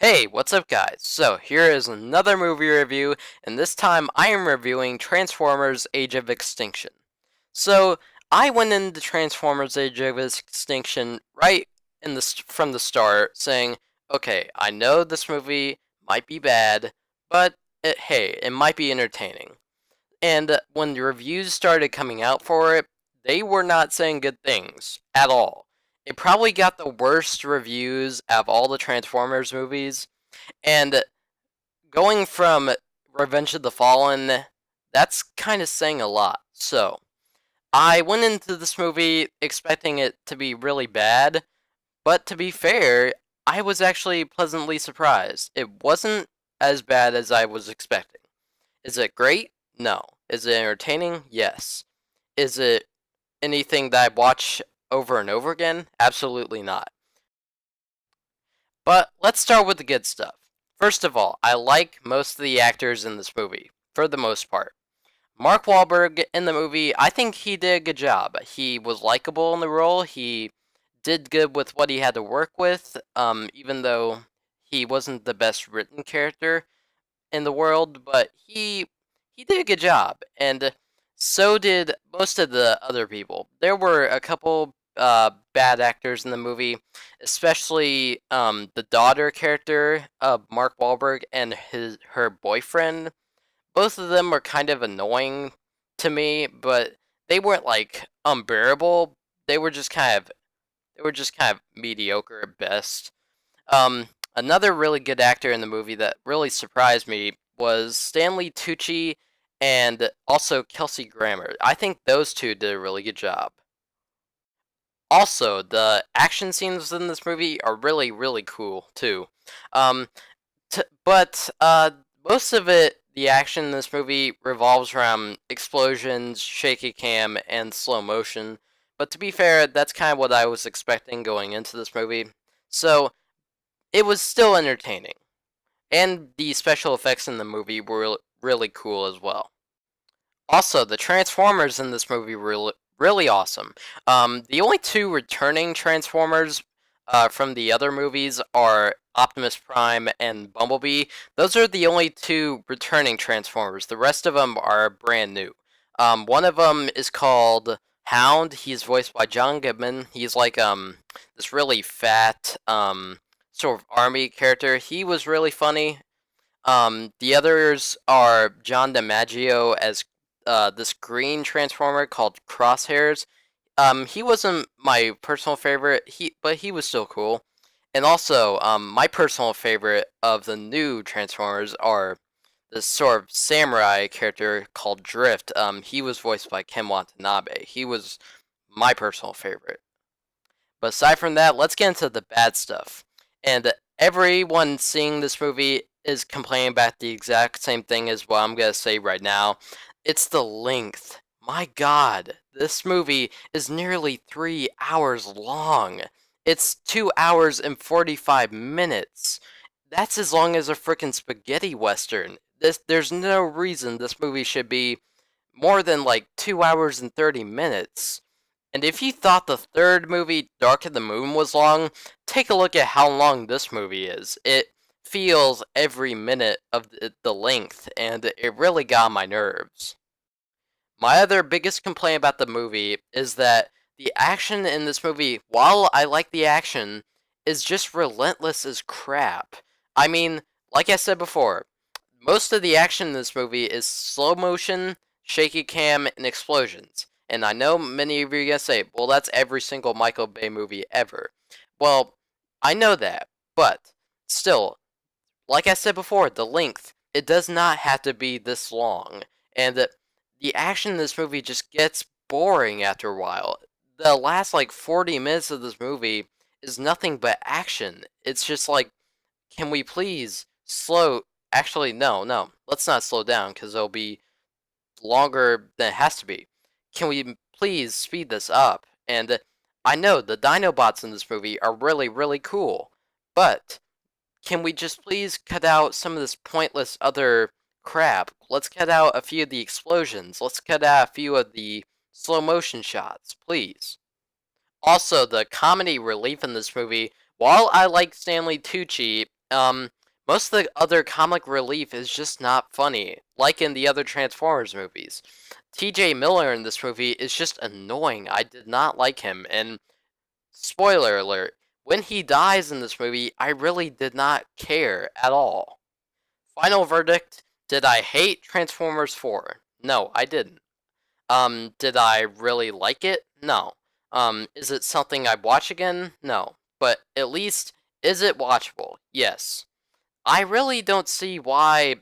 Hey, what's up guys? So here is another movie review, and this time I am reviewing Transformers Age of Extinction. So I went into Transformers Age of Extinction right from the start saying, okay, I know this movie might be bad, but hey, it might be entertaining. And when the reviews started coming out for it, they were not saying good things at all. It probably got the worst reviews of all the Transformers movies, and going from Revenge of the Fallen, that's kind of saying a lot. So, I went into this movie expecting it to be really bad, but to be fair, I was actually pleasantly surprised. It wasn't as bad as I was expecting. Is it great? No. Is it entertaining? Yes. Is it anything that I watch over and over again? Absolutely not. But let's start with the good stuff. First of all, I like most of the actors in this movie, for the most part. Mark Wahlberg in the movie, I think he did a good job. He was likable in the role. He did good with what he had to work with, even though he wasn't the best written character in the world, but he did a good job, and so did most of the other people. There were a couple bad actors in the movie, especially the daughter character of Mark Wahlberg and her boyfriend. Both of them were kind of annoying to me, but they weren't like unbearable. They were just kind of mediocre at best. Another really good actor in the movie that really surprised me was Stanley Tucci and also Kelsey Grammer. I think those two did a really good job. Also, the action scenes in this movie are really, really cool too. Um, but most of it, the action in this movie revolves around explosions, shaky cam, and slow motion. But to be fair, that's kind of what I was expecting going into this movie. So it was still entertaining, and the special effects in the movie were really cool as well. Also, the Transformers in this movie were really awesome. The only two returning Transformers from the other movies are Optimus Prime and Bumblebee. Those are the only two returning Transformers. The rest of them are brand new. One of them is called Hound. He's voiced by John Goodman. He's like this really fat sort of army character. He was really funny. The others are John DiMaggio as this green transformer called Crosshairs. He wasn't my personal favorite, but he was still cool. And also, my personal favorite of the new Transformers are this sort of samurai character called Drift. He was voiced by Ken Watanabe. He was my personal favorite. But aside from that, let's get into the bad stuff. And everyone seeing this movie is complaining about the exact same thing as what I'm gonna say right now. It's the length. My god, this movie is nearly 3 hours long. It's 2 hours and 45 minutes. That's as long as a freaking spaghetti western. There's no reason this movie should be more than like 2 hours and 30 minutes. And if you thought the third movie, Dark of the Moon, was long, take a look at how long this movie is. It feels every minute of the length, and it really got on my nerves. My other biggest complaint about the movie is that the action in this movie, while I like the action, is just relentless as crap. I mean, like I said before, most of the action in this movie is slow motion, shaky cam, and explosions. And I know many of you are going to say, well, that's every single Michael Bay movie ever. Well, I know that, but still, like I said before, the length, it does not have to be this long. And the action in this movie just gets boring after a while. The last like 40 minutes of this movie is nothing but action. It's just like, can we please slow? Actually, no, no. Let's not slow down because it'll be longer than it has to be. Can we please speed this up? And I know the Dinobots in this movie are really, really cool, but can we just please cut out some of this pointless other crap? Let's cut out a few of the explosions. Let's cut out a few of the slow motion shots, please. Also, the comedy relief in this movie, while I like Stanley Tucci Most of the other comic relief is just not funny, like in the other Transformers movies. TJ Miller in this movie is just annoying. I did not like him, and spoiler alert, when he dies in this movie, I really did not care at all. Final verdict, did I hate Transformers 4? No, I didn't. Did I really like it? No. Is it something I'd watch again? No. But at least, is it watchable? Yes. I really don't see why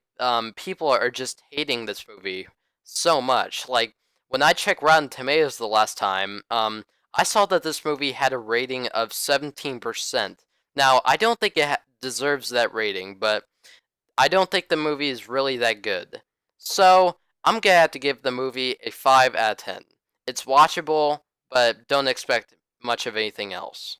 people are just hating this movie so much. Like when I checked Rotten Tomatoes the last time, I saw that this movie had a rating of 17%. Now I don't think it deserves that rating, but I don't think the movie is really that good. So I'm gonna have to give the movie a 5 out of 10. It's watchable, but don't expect much of anything else.